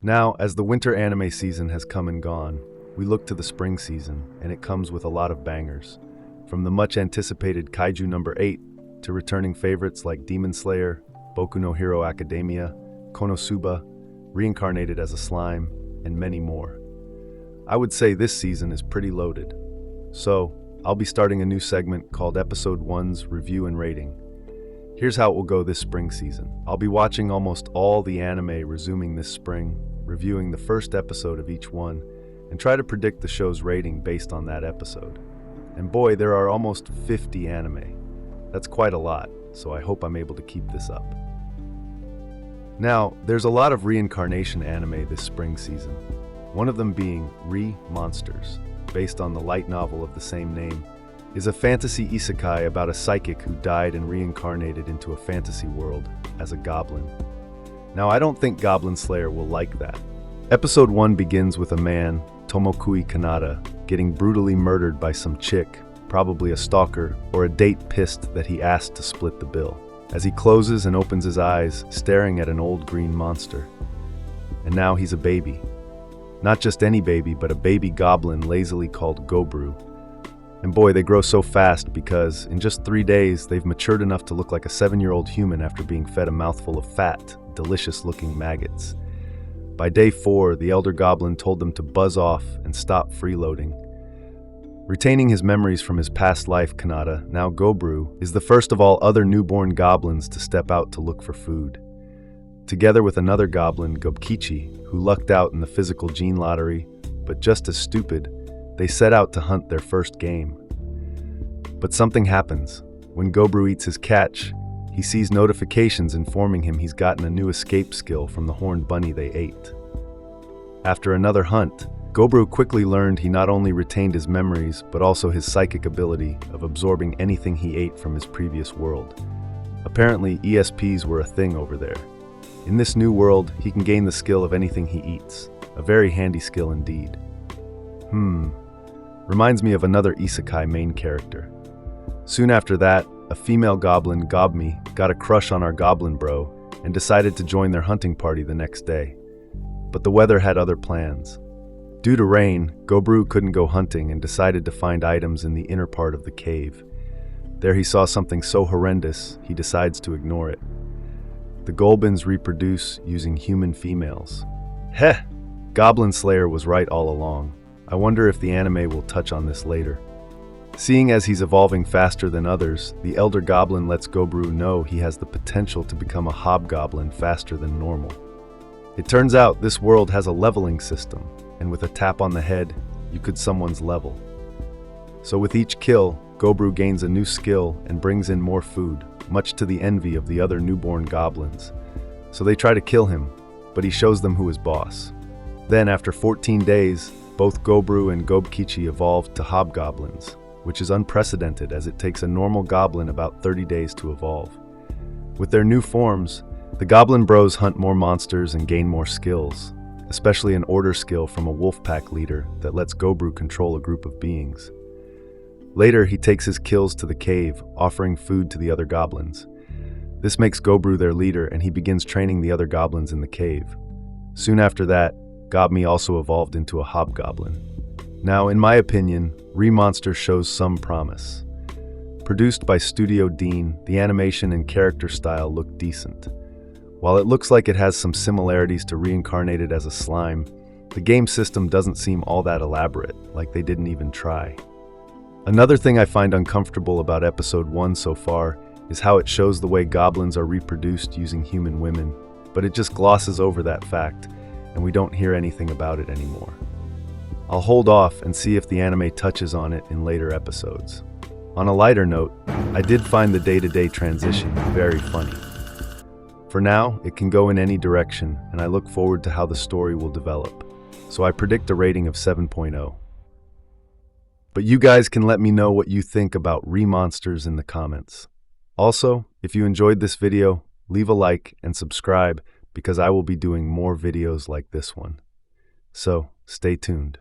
Now, as the winter anime season has come and gone, we look to the spring season, and it comes with a lot of bangers. From the much-anticipated Kaiju number 8 to returning favorites like Demon Slayer, Boku no Hero Academia, Konosuba, Reincarnated as a Slime, and many more. I would say this season is pretty loaded. So, I'll be starting a new segment called Episode 1's Review and Rating. Here's how it will go this spring season. I'll be watching almost all the anime resuming this spring, reviewing the first episode of each one, and try to predict the show's rating based on that episode. And boy, there are almost 50 anime. That's quite a lot, so I hope I'm able to keep this up. Now, there's a lot of reincarnation anime this spring season, one of them being Re-Monsters, based on the light novel of the same name, is a fantasy isekai about a psychic who died and reincarnated into a fantasy world as a goblin. Now, I don't think Goblin Slayer will like that. Episode 1 begins with a man, Tomokui Kanata, getting brutally murdered by some chick, probably a stalker or a date pissed that he asked to split the bill, as he closes and opens his eyes, staring at an old green monster. And now he's a baby. Not just any baby, but a baby goblin lazily called Gobru. And boy, they grow so fast because, in just 3 days, they've matured enough to look like a 7-year-old human after being fed a mouthful of fat, delicious-looking maggots. By day 4, the elder goblin told them to buzz off and stop freeloading. Retaining his memories from his past life, Kanata, now Gobru, is the first of all other newborn goblins to step out to look for food. Together with another goblin, Gobkichi, who lucked out in the physical gene lottery, but just as stupid, they set out to hunt their first game. But something happens. When Gobru eats his catch, he sees notifications informing him he's gotten a new escape skill from the horned bunny they ate. After another hunt, Gobru quickly learned he not only retained his memories, but also his psychic ability of absorbing anything he ate from his previous world. Apparently, ESPs were a thing over there. In this new world, he can gain the skill of anything he eats, a very handy skill indeed. Reminds me of another Isekai main character. Soon after that, a female goblin, Gobmi, got a crush on our goblin bro and decided to join their hunting party the next day. But the weather had other plans. Due to rain, Gobru couldn't go hunting and decided to find items in the inner part of the cave. There he saw something so horrendous, he decides to ignore it. The Goblins reproduce using human females. Heh! Goblin Slayer was right all along. I wonder if the anime will touch on this later. Seeing as he's evolving faster than others, the Elder Goblin lets Gobru know he has the potential to become a hobgoblin faster than normal. It turns out this world has a leveling system, and with a tap on the head, you could someone's level. So with each kill, Gobru gains a new skill and brings in more food, much to the envy of the other newborn goblins. So they try to kill him, but he shows them who is boss. Then, after 14 days, both Gobru and Gobkichi evolved to hobgoblins, which is unprecedented as it takes a normal goblin about 30 days to evolve. With their new forms, the Goblin Bros hunt more monsters and gain more skills, especially an order skill from a wolf pack leader that lets Gobru control a group of beings. Later, he takes his kills to the cave, offering food to the other goblins. This makes Gobru their leader, and he begins training the other goblins in the cave. Soon after that, Gobmi also evolved into a hobgoblin. Now, in my opinion, Re-Monster shows some promise. Produced by Studio Dean, the animation and character style look decent. While it looks like it has some similarities to Reincarnated as a Slime, the game system doesn't seem all that elaborate, like they didn't even try. Another thing I find uncomfortable about Episode 1 so far is how it shows the way goblins are reproduced using human women, but it just glosses over that fact, and we don't hear anything about it anymore. I'll hold off and see if the anime touches on it in later episodes. On a lighter note, I did find the day-to-day transition very funny. For now, it can go in any direction, and I look forward to how the story will develop, so I predict a rating of 7.0. But you guys can let me know what you think about Re-Monsters in the comments. Also, if you enjoyed this video, leave a like and subscribe because I will be doing more videos like this one. So, stay tuned.